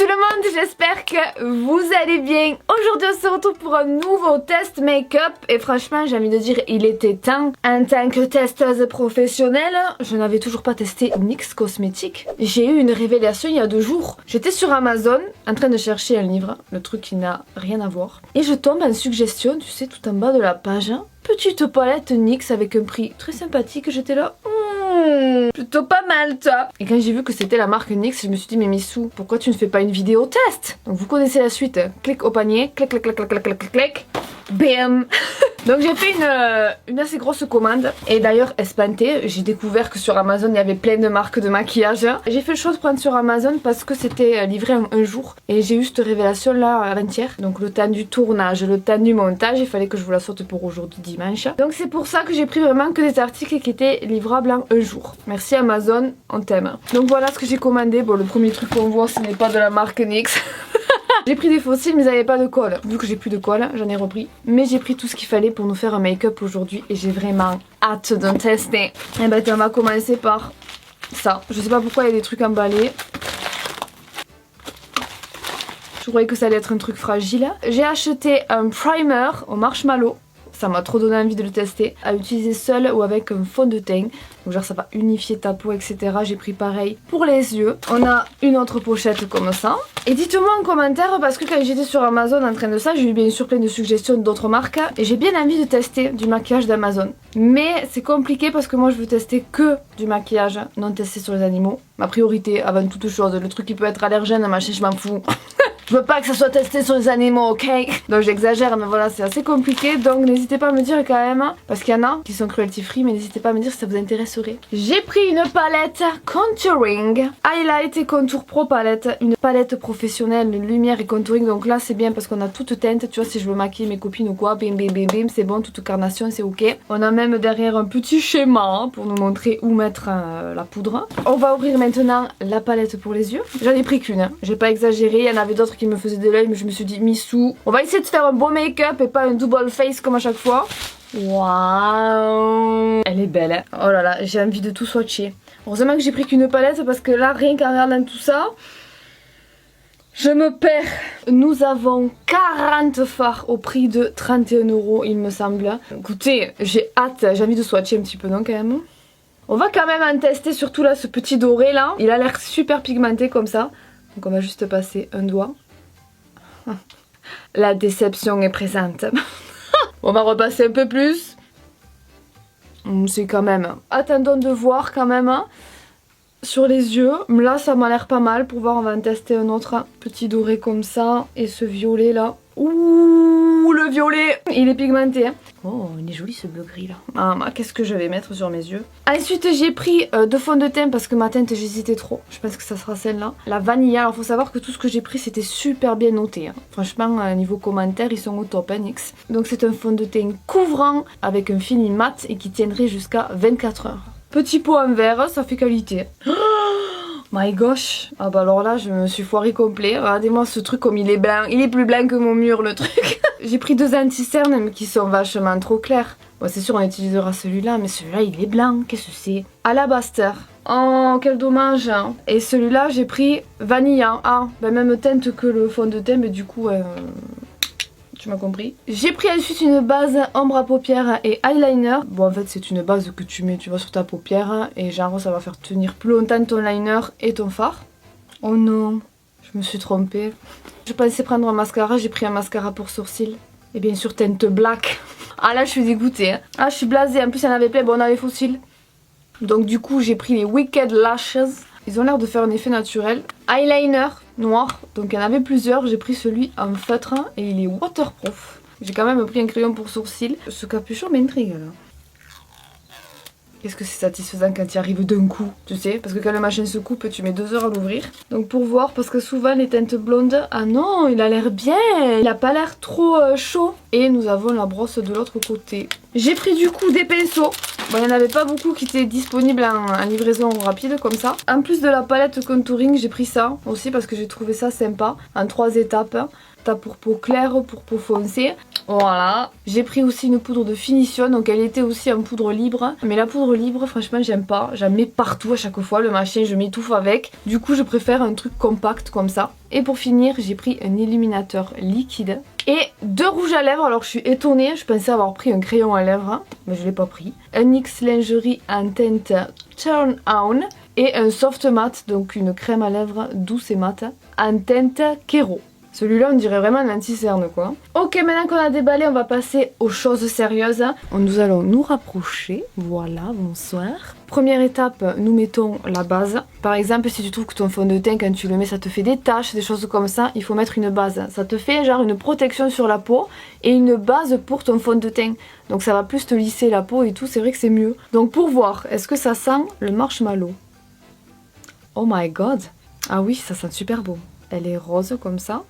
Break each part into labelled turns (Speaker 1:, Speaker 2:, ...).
Speaker 1: tout le monde, j'espère que vous allez bien. Aujourd'hui on se retrouve pour un nouveau test make-up et franchement j'ai envie de dire il était temps. En tant que testeuse professionnelle, je n'avais toujours pas testé NYX Cosmétiques. J'ai eu une révélation il y a 2 jours. J'étais sur Amazon en train de chercher un livre, le truc qui n'a rien à voir. Et je tombe en suggestion, tu sais, tout en bas de la page. Petite palette NYX avec un prix très sympathique, j'étais là... plutôt pas mal toi. Et quand j'ai vu que c'était la marque NYX, je me suis dit mais Missou, pourquoi tu ne fais pas une vidéo test? Donc vous connaissez la suite, clic au panier, clic clic clic clic clic clic clic clic, bam. Donc j'ai fait une assez grosse commande. Et d'ailleurs espantée, j'ai découvert que sur Amazon il y avait plein de marques de maquillage. J'ai fait le choix de prendre sur Amazon parce que c'était livré un jour. Et j'ai eu cette révélation là avant-hier. Donc le temps du tournage, le temps du montage, il fallait que je vous la sorte pour aujourd'hui dimanche. Donc c'est pour ça que j'ai pris vraiment que des articles qui étaient livrables en un jour. Merci Amazon, on t'aime. Donc voilà ce que j'ai commandé. Bon, le premier truc qu'on voit ce n'est pas de la marque NYX. J'ai pris des fossiles mais ils n'avaient pas de colle. Vu que j'ai plus de colle, j'en ai repris. Mais j'ai pris tout ce qu'il fallait pour nous faire un make-up aujourd'hui et j'ai vraiment hâte de tester. Et ben on va commencer par ça. Je sais pas pourquoi il y a des trucs emballés. Je croyais que ça allait être un truc fragile. J'ai acheté un primer au marshmallow. Ça m'a trop donné envie de le tester. À utiliser seul ou avec un fond de teint. Donc genre ça va unifier ta peau, etc. J'ai pris pareil pour les yeux. On a une autre pochette comme ça. Et dites-moi en commentaire parce que quand j'étais sur Amazon en train de ça, j'ai eu bien sûr plein de suggestions d'autres marques. Et j'ai bien envie de tester du maquillage d'Amazon. Mais c'est compliqué parce que moi je veux tester que du maquillage non testé sur les animaux. Ma priorité avant toute chose. Le truc qui peut être allergène, machin, je m'en fous. Je veux pas que ça soit testé sur les animaux, ok? Donc j'exagère, mais voilà, c'est assez compliqué. Donc n'hésitez pas à me dire quand même, parce qu'il y en a qui sont cruelty free, mais n'hésitez pas à me dire si ça vous intéresserait. J'ai pris une palette contouring, highlight et contour pro palette, une palette professionnelle, lumière et contouring. Donc là c'est bien parce qu'on a toute teinte, tu vois, si je veux maquiller mes copines ou quoi, bim bim bim bim, c'est bon, toute carnation, c'est ok. On a même derrière un petit schéma pour nous montrer où mettre la poudre. On va ouvrir maintenant la palette pour les yeux. J'en ai pris qu'une, hein. J'ai pas exagéré, il y en avait d'autres qui me faisait de l'œil mais je me suis dit Missou, on va essayer de faire un beau make-up et pas un double face comme à chaque fois. Waouh, elle est belle hein. Oh là là, j'ai envie de tout swatcher. Heureusement que j'ai pris qu'une palette parce que là rien qu'en regardant tout ça je me perds. Nous avons 40 fards au prix de 31 € il me semble. Écoutez, j'ai hâte, j'ai envie de swatcher un petit peu non quand même. On va quand même en tester surtout là ce petit doré là. Il a l'air super pigmenté comme ça. Donc on va juste passer un doigt. La déception est présente. On va repasser un peu plus. C'est quand même... Attendons de voir quand même. Sur les yeux. Là ça m'a l'air pas mal. Pour voir on va en tester un autre. Petit doré comme ça. Et ce violet là. Ouh, le violet, il est pigmenté. Hein. Oh, il est joli ce bleu gris là. Ah, qu'est-ce que je vais mettre sur mes yeux. Ensuite, j'ai pris 2 fonds de teint parce que ma teinte, j'hésitais trop. Je pense que ça sera celle-là. La vanille. Alors, faut savoir que tout ce que j'ai pris, c'était super bien noté. Hein. Franchement, niveau commentaire, ils sont au top, hein, NYX. Donc, c'est un fond de teint couvrant avec un fini mat et qui tiendrait jusqu'à 24 heures. Petit pot en verre, ça fait qualité. Oh my gosh. Ah bah alors là je me suis foirée complet. Regardez-moi ce truc comme il est blanc. Il est plus blanc que mon mur le truc. J'ai pris 2 anti-cernes mais qui sont vachement trop clairs. Bon c'est sûr on utilisera celui-là mais celui-là il est blanc. Qu'est-ce que c'est? Alabaster. Oh quel dommage hein. Et celui-là j'ai pris Vanilla. Ah bah même teinte que le fond de teint mais du coup... tu m'as compris. J'ai pris ensuite une base ombre à paupières et eyeliner. Bon en fait c'est une base que tu mets tu vois sur ta paupière et genre ça va faire tenir plus longtemps ton liner et ton fard. Oh non, je me suis trompée. Je pensais prendre un mascara, j'ai pris un mascara pour sourcils. Et bien sûr teinte black. Ah là je suis dégoûtée. Hein. Ah je suis blasée, en plus il y en avait plein, bon on a les fossiles. Donc du coup j'ai pris les Wicked Lashes. Ils ont l'air de faire un effet naturel. Eyeliner noir, donc il y en avait plusieurs. J'ai pris celui en feutre et il est waterproof. J'ai quand même pris un crayon pour sourcils. Ce capuchon m'intrigue là. Qu'est-ce que c'est satisfaisant quand il arrive d'un coup, tu sais, parce que quand le machin se coupe, tu mets 2 heures à l'ouvrir. Donc pour voir, parce que souvent les teintes blondes, ah non, il a l'air bien, il a pas l'air trop chaud. Et nous avons la brosse de l'autre côté. J'ai pris du coup des pinceaux. Bon, il n'y en avait pas beaucoup qui étaient disponibles en livraison rapide comme ça. En plus de la palette contouring, j'ai pris ça aussi parce que j'ai trouvé ça sympa, en 3 étapes. T'as pour peau claire, pour peau foncée. Voilà. J'ai pris aussi une poudre de finition, donc elle était aussi en poudre libre. Mais la poudre libre, franchement, j'aime pas. J'en mets partout à chaque fois, le machin, je m'étouffe avec. Du coup, je préfère un truc compact comme ça. Et pour finir, j'ai pris un illuminateur liquide. Et 2 rouges à lèvres, alors je suis étonnée, je pensais avoir pris un crayon à lèvres, mais je l'ai pas pris. Un NYX lingerie en teinte Turn On. Et un soft matte, donc une crème à lèvres douce et mate, en teinte Kero. Celui-là, on dirait vraiment un anti-cerne, quoi. Ok, maintenant qu'on a déballé, on va passer aux choses sérieuses. Nous allons nous rapprocher. Voilà, bonsoir. Première étape, nous mettons la base. Par exemple, si tu trouves que ton fond de teint, quand tu le mets, ça te fait des taches, des choses comme ça, il faut mettre une base. Ça te fait genre une protection sur la peau et une base pour ton fond de teint. Donc ça va plus te lisser la peau et tout, c'est vrai que c'est mieux. Donc pour voir, est-ce que ça sent le marshmallow? Oh my god! Ah oui, ça sent super beau. Elle est rose comme ça.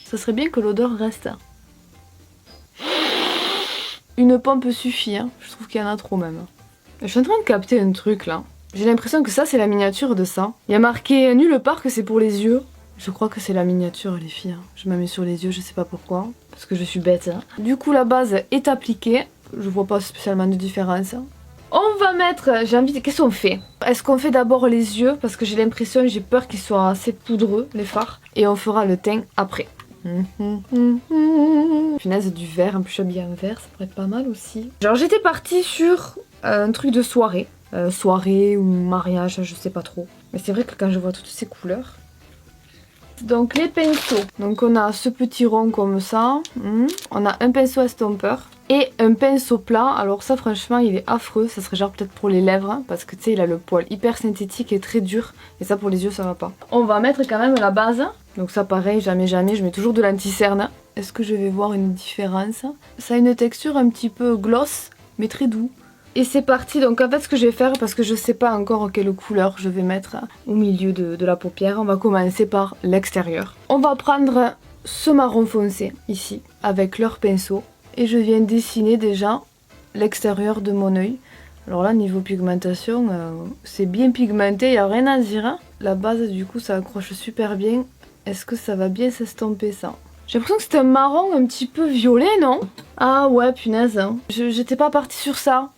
Speaker 1: Ça serait bien que l'odeur reste. Une pompe suffit, hein. Je trouve qu'il y en a trop même. Je suis en train de capter un truc là. J'ai l'impression que ça c'est la miniature de ça. Il y a marqué nulle part que c'est pour les yeux. Je crois que c'est la miniature les filles. Je me mets sur les yeux, je sais pas pourquoi. Parce que je suis bête. Hein. Du coup la base est appliquée. Je vois pas spécialement de différence. On va mettre, j'ai envie de... Qu'est-ce qu'on fait? Est-ce qu'on fait d'abord les yeux? Parce que j'ai l'impression, j'ai peur qu'ils soient assez poudreux, les fards. Et on fera le teint après. Punaise, du vert, en plus je suis habillée en vert, ça pourrait être pas mal aussi. Genre j'étais partie sur un truc de soirée. Soirée ou mariage, je sais pas trop. Mais c'est vrai que quand je vois toutes ces couleurs... Donc les pinceaux. Donc on a ce petit rond comme ça. On a un pinceau estompeur. Et un pinceau plat, alors ça franchement il est affreux, ça serait genre peut-être pour les lèvres, hein, parce que tu sais il a le poil hyper synthétique et très dur, et ça pour les yeux ça va pas. On va mettre quand même la base, donc ça pareil, jamais, je mets toujours de l'anti-cerne. Est-ce que je vais voir une différence? Ça a une texture un petit peu gloss, mais très doux. Et c'est parti, donc en fait ce que je vais faire, parce que je sais pas encore quelle couleur je vais mettre au milieu de la paupière, on va commencer par l'extérieur. On va prendre ce marron foncé ici, avec leur pinceau. Et je viens dessiner déjà l'extérieur de mon œil. Alors là, niveau pigmentation, c'est bien pigmenté, il n'y a rien à dire. Hein. La base, du coup, ça accroche super bien. Est-ce que ça va bien s'estomper, ça? J'ai l'impression que c'est un marron un petit peu violet, non? Ah ouais, punaise. Hein. J'étais pas partie sur ça.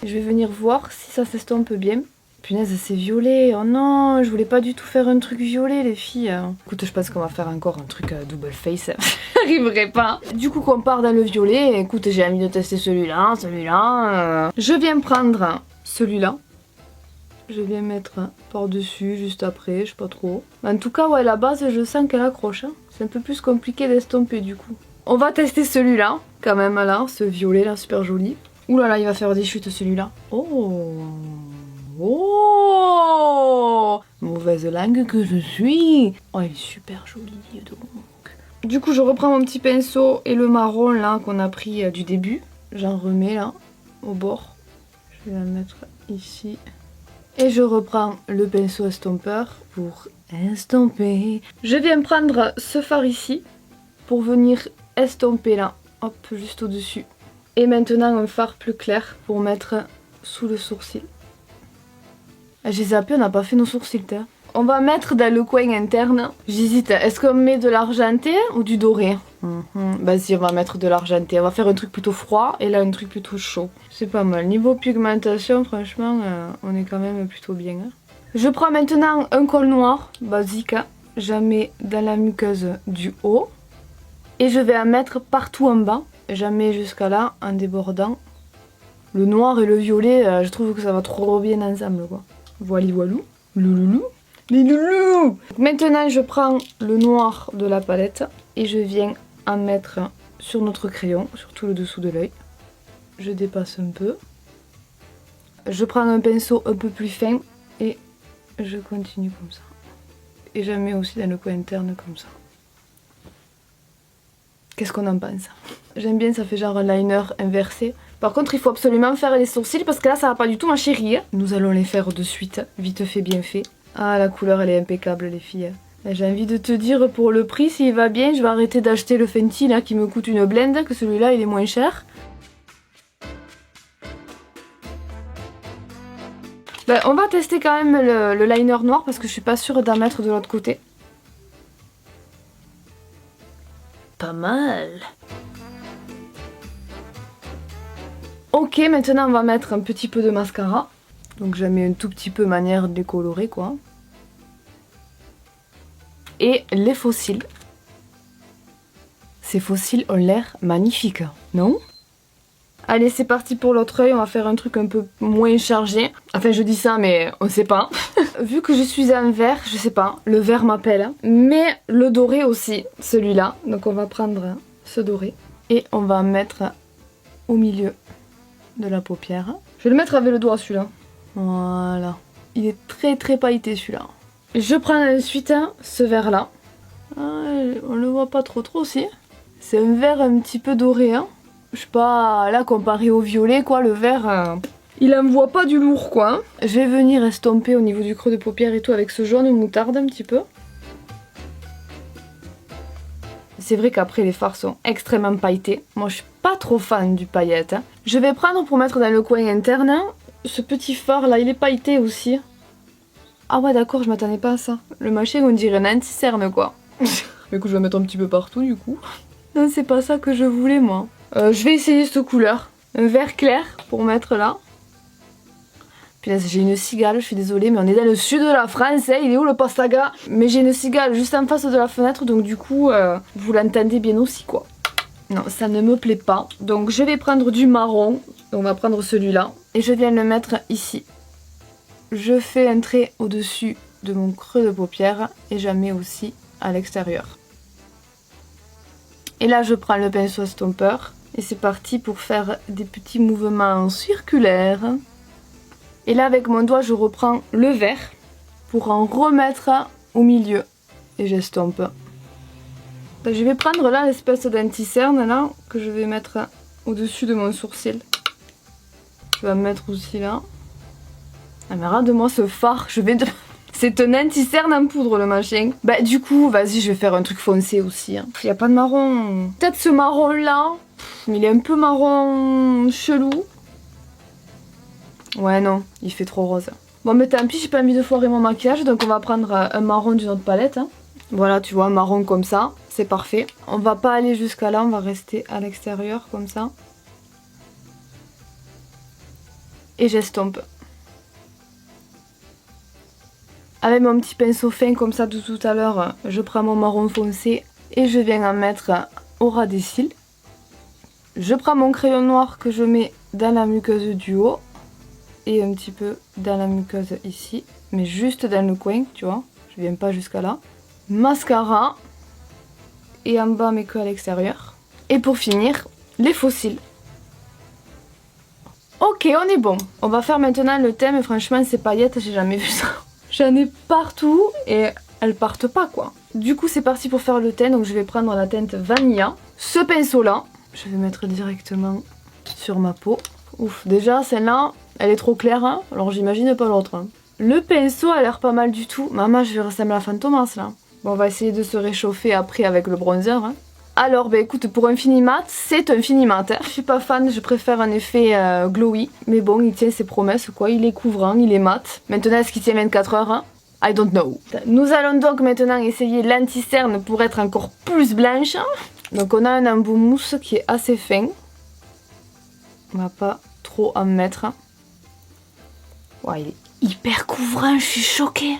Speaker 1: Je vais venir voir si ça s'estompe bien. Punaise, c'est violet. Oh non, je voulais pas du tout faire un truc violet, les filles. Écoute, je pense qu'on va faire encore un truc double face. J'arriverai pas. Du coup, qu'on part dans le violet. Écoute, j'ai envie de tester celui-là, celui-là. Je viens prendre celui-là. Je viens mettre par-dessus, juste après, je sais pas trop. En tout cas, ouais, la base, je sens qu'elle accroche. Hein. C'est un peu plus compliqué d'estomper, du coup. On va tester celui-là, quand même, là. Ce violet-là, super joli. Ouh là là, il va faire des chutes, celui-là. Oh! Oh, mauvaise langue que je suis. Oh, il est super joli, donc. Du coup, je reprends mon petit pinceau et le marron là qu'on a pris du début. J'en remets là, au bord. Je vais la mettre ici. Et je reprends le pinceau estompeur pour estomper. Je viens prendre ce fard ici pour venir estomper là. Hop, juste au-dessus. Et maintenant un fard plus clair pour mettre sous le sourcil. J'ai zappé, on n'a pas fait nos sourcils. On va mettre dans le coin interne. J'hésite, est-ce qu'on met de l'argenté ou du doré? Vas-y, on va mettre de l'argenté. On va faire un truc plutôt froid et là un truc plutôt chaud. C'est pas mal. Niveau pigmentation, franchement, on est quand même plutôt bien. Hein. Je prends maintenant un col noir, basique. J'en mets dans la muqueuse du haut. Et je vais en mettre partout en bas. J'en mets jusqu'à là en débordant. Le noir et le violet, je trouve que ça va trop bien ensemble, quoi. Voili voilou, louloulou, les loulous. Maintenant je prends le noir de la palette et je viens en mettre sur notre crayon, sur tout le dessous de l'œil. Je dépasse un peu. Je prends un pinceau un peu plus fin et je continue comme ça. Et je mets aussi dans le coin interne comme ça. Qu'est-ce qu'on en pense? J'aime bien, ça fait genre un liner inversé. Par contre, il faut absolument faire les sourcils parce que là, ça va pas du tout, ma chérie. Nous allons les faire de suite. Vite fait, bien fait. Ah, la couleur, elle est impeccable, les filles. J'ai envie de te dire, pour le prix, s'il va bien, je vais arrêter d'acheter le Fenty, là, qui me coûte une blinde, que celui-là, il est moins cher. Ben, on va tester quand même le liner noir parce que je suis pas sûre d'en mettre de l'autre côté. pas mal. Ok, maintenant on va mettre un petit peu de mascara. Donc j'en mets un tout petit peu manière de décolorer quoi. Et les faux cils. Ces faux cils ont l'air magnifiques, non? Allez, c'est parti pour l'autre œil, on va faire un truc un peu moins chargé. Enfin, je dis ça, mais on sait pas. Vu que je suis en vert, je sais pas, le vert m'appelle. Mais le doré aussi, celui-là. Donc on va prendre ce doré et on va mettre au milieu de la paupière. Je vais le mettre avec le doigt celui-là. Voilà. Il est très très pailleté celui-là. Je prends ensuite ce vert-là. Ah, on le voit pas trop aussi. C'est un vert un petit peu doré, hein. Je sais pas, là comparé au violet quoi, le vert, il envoie pas du lourd quoi. Hein. Je vais venir estomper au niveau du creux de paupière et tout avec ce jaune moutarde un petit peu. C'est vrai qu'après les fards sont extrêmement pailletés. Moi je suis pas trop fan du paillette. Hein. Je vais prendre pour mettre dans le coin interne, ce petit fard là, il est pailleté aussi. Ah ouais d'accord, je m'attendais pas à ça. Le machin on dirait un anti-cerne quoi. Écoute, je vais mettre un petit peu partout du coup. Non c'est pas ça que je voulais moi. Je vais essayer cette couleur, un vert clair pour mettre là. Puis là j'ai une cigale, je suis désolée mais on est dans le sud de la France, hein, il est où le pastaga? Mais j'ai une cigale juste en face de la fenêtre donc du coup vous l'entendez bien aussi quoi. Non ça ne me plaît pas. Donc je vais prendre du marron, donc on va prendre celui-là et je viens le mettre ici. Je fais un trait au-dessus de mon creux de paupière et j'en mets aussi à l'extérieur. Et là je prends le pinceau estompeur. Et c'est parti pour faire des petits mouvements circulaires. Et là avec mon doigt je reprends le vert pour en remettre au milieu. Et j'estompe. Je vais prendre là l'espèce d'anti-cerne là que je vais mettre au-dessus de mon sourcil. Je vais en mettre aussi là. Ah mais regarde-moi ce fard, je vais de... C'est un anti-cerne en poudre le machin. Bah du coup, vas-y, je vais faire un truc foncé aussi. Hein. Il n'y a pas de marron. Peut-être ce marron là. Mais il est un peu marron chelou. Ouais non, il fait trop rose. Bon mais tant pis, j'ai pas envie de foirer mon maquillage. Donc on va prendre un marron d'une autre palette. Hein. Voilà, tu vois, un marron comme ça. C'est parfait. On va pas aller jusqu'à là, on va rester à l'extérieur comme ça. Et j'estompe. Avec mon petit pinceau fin comme ça de tout à l'heure, je prends mon marron foncé et je viens en mettre au ras des cils. Je prends mon crayon noir que je mets dans la muqueuse du haut et un petit peu dans la muqueuse ici, mais juste dans le coin, tu vois, je viens pas jusqu'à là. Mascara et en bas mais que à l'extérieur. Et pour finir, les faux cils. Ok, on est bon. On va faire maintenant le thème, franchement ces paillettes, j'ai jamais vu ça. J'en ai partout et elles partent pas quoi. Du coup c'est parti pour faire le teint, donc je vais prendre la teinte Vanilla. Ce pinceau là, je vais mettre directement sur ma peau. Ouf, déjà celle-là, elle est trop claire, hein, alors j'imagine pas l'autre. Hein. Le pinceau a l'air pas mal du tout. Maman, je vais ressembler à Fantomas là. Bon, on va essayer de se réchauffer après avec le bronzer. Hein. Alors, bah écoute, pour un fini mat, c'est un fini mat. Hein. Je suis pas fan, je préfère un effet glowy. Mais bon, il tient ses promesses, quoi. Il est couvrant, il est mat. Maintenant, est-ce qu'il tient 24 heures hein? I don't know. Nous allons donc maintenant essayer l'anti-cerne pour être encore plus blanche. Donc, on a un embout mousse qui est assez fin. On va pas trop en mettre. Ouais, il est hyper couvrant, je suis choquée.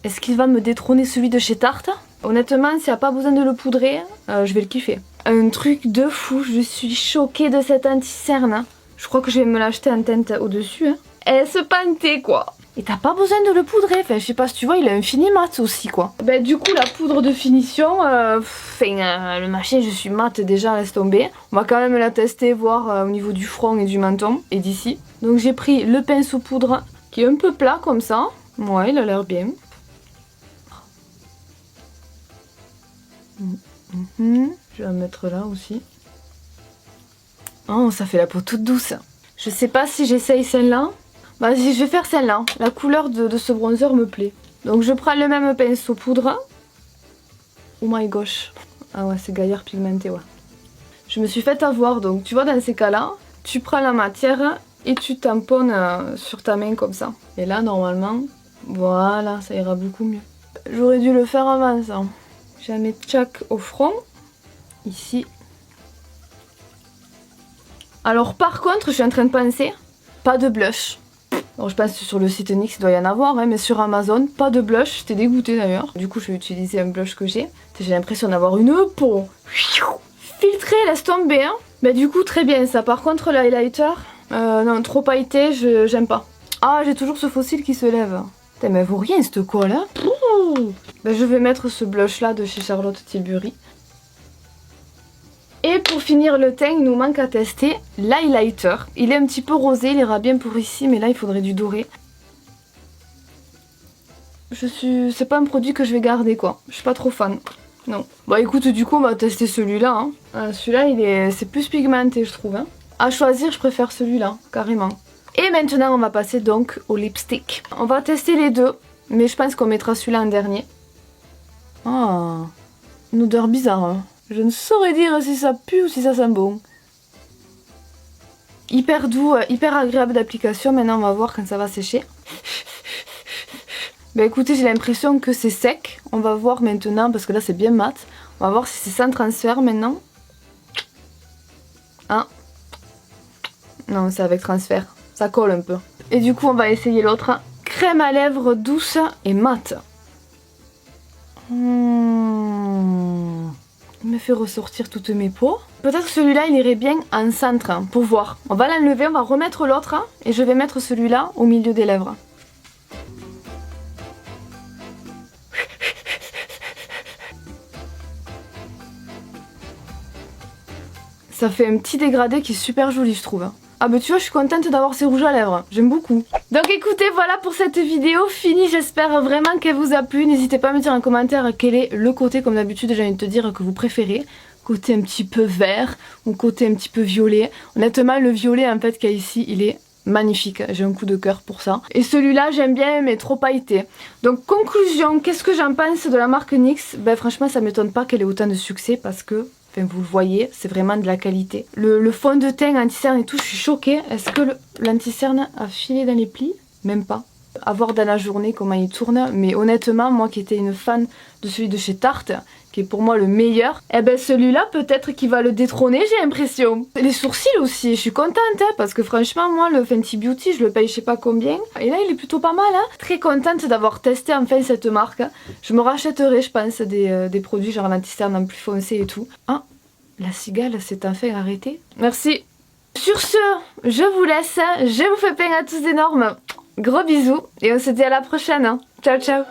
Speaker 1: Est-ce qu'il va me détrôner celui de chez Tarte? Honnêtement, s'il n'y a pas besoin de le poudrer, je vais le kiffer. Un truc de fou, je suis choquée de cette anti-cerne. Je crois que je vais me l'acheter en teinte au-dessus. Hein. Elle se pantait quoi. Et t'as pas besoin de le poudrer, enfin je sais pas si tu vois, il a un fini mat aussi quoi. Ben du coup la poudre de finition, le machin je suis mat déjà, laisse tomber. On va quand même la tester, voir au niveau du front et du menton et d'ici. Donc j'ai pris le pinceau poudre qui est un peu plat comme ça. Ouais, il a l'air bien. Je vais en mettre là aussi. Oh, ça fait la peau toute douce. Je sais pas si j'essaye celle-là. Vas-y, je vais faire celle-là. La couleur de ce bronzer me plaît. Donc je prends le même pinceau poudre. Oh my gosh. Ah ouais, c'est gaillard pigmenté, ouais. Je me suis fait avoir, donc tu vois, dans ces cas-là, tu prends la matière et tu tamponnes sur ta main comme ça. Et là, normalement, voilà, ça ira beaucoup mieux. J'aurais dû le faire avant ça. Je la mets tchac au front. Ici. Alors par contre, je suis en train de penser, pas de blush. Alors je pense que sur le site NYX il doit y en avoir, hein, mais sur Amazon, pas de blush. J'étais dégoûtée d'ailleurs. Du coup, je vais utiliser un blush que j'ai. J'ai l'impression d'avoir une peau filtrée, laisse tomber. Hein. Mais du coup, très bien ça. Par contre, l'highlighter, non, trop pailleté, j'aime pas. Ah, j'ai toujours ce fossile qui se lève. Putain, mais elle vaut rien cette colle, hein. Ben, je vais mettre ce blush là de chez Charlotte Tilbury. Et pour finir le teint, il nous manque à tester l'highlighter. Il est un petit peu rosé, il ira bien pour ici, mais là il faudrait du doré. C'est pas un produit que je vais garder quoi. Je suis pas trop fan. Non. Bah écoute, du coup on va tester celui-là. Hein. Celui-là c'est plus pigmenté je trouve. Hein. À choisir, je préfère celui-là, carrément. Et maintenant on va passer donc au lipstick. On va tester les deux, mais je pense qu'on mettra celui-là en dernier. Ah, une odeur bizarre. Hein. Je ne saurais dire si ça pue ou si ça sent bon. Hyper doux, hyper agréable d'application. Maintenant on va voir quand ça va sécher. Bah écoutez, j'ai l'impression que c'est sec. On va voir maintenant parce que là c'est bien mat. On va voir si c'est sans transfert maintenant. Ah. Non, c'est avec transfert. Ça colle un peu. Et du coup on va essayer l'autre. Crème à lèvres douce et mat. Il me fait ressortir toutes mes peaux. Peut-être que celui-là il irait bien en centre hein, pour voir. On va l'enlever, on va remettre l'autre hein, et je vais mettre celui-là au milieu des lèvres. Ça fait un petit dégradé qui est super joli je trouve. Ah bah tu vois, je suis contente d'avoir ces rouges à lèvres, j'aime beaucoup. Donc écoutez, voilà pour cette vidéo finie, j'espère vraiment qu'elle vous a plu. N'hésitez pas à me dire en commentaire quel est le côté, comme d'habitude j'ai envie de te dire, que vous préférez. Côté un petit peu vert ou côté un petit peu violet. Honnêtement le violet en fait qu'il y a ici, il est magnifique, j'ai un coup de cœur pour ça. Et celui-là j'aime bien mais trop pailleté. Donc conclusion, qu'est-ce que j'en pense de la marque NYX? Ben franchement ça m'étonne pas qu'elle ait autant de succès parce que... Enfin, vous le voyez, c'est vraiment de la qualité. Le fond de teint anti-cerne et tout, je suis choquée. Est-ce que l'anti-cerne a filé dans les plis? Même pas. À voir dans la journée comment il tourne. Mais honnêtement, moi qui étais une fan de celui de chez Tarte, qui est pour moi le meilleur, eh ben celui-là peut-être qu'il va le détrôner, j'ai l'impression. Les sourcils aussi, je suis contente hein, parce que franchement moi le Fenty Beauty je le paye je sais pas combien. Et là il est plutôt pas mal hein. Très contente d'avoir testé enfin cette marque. Je me rachèterai je pense des produits genre l'anti-cerne en plus foncé et tout. Ah, la cigale s'est enfin arrêtée. Merci. Sur ce, je vous laisse, je vous fais plein à tous d'énormes gros bisous et on se dit à la prochaine. Hein. Ciao ciao.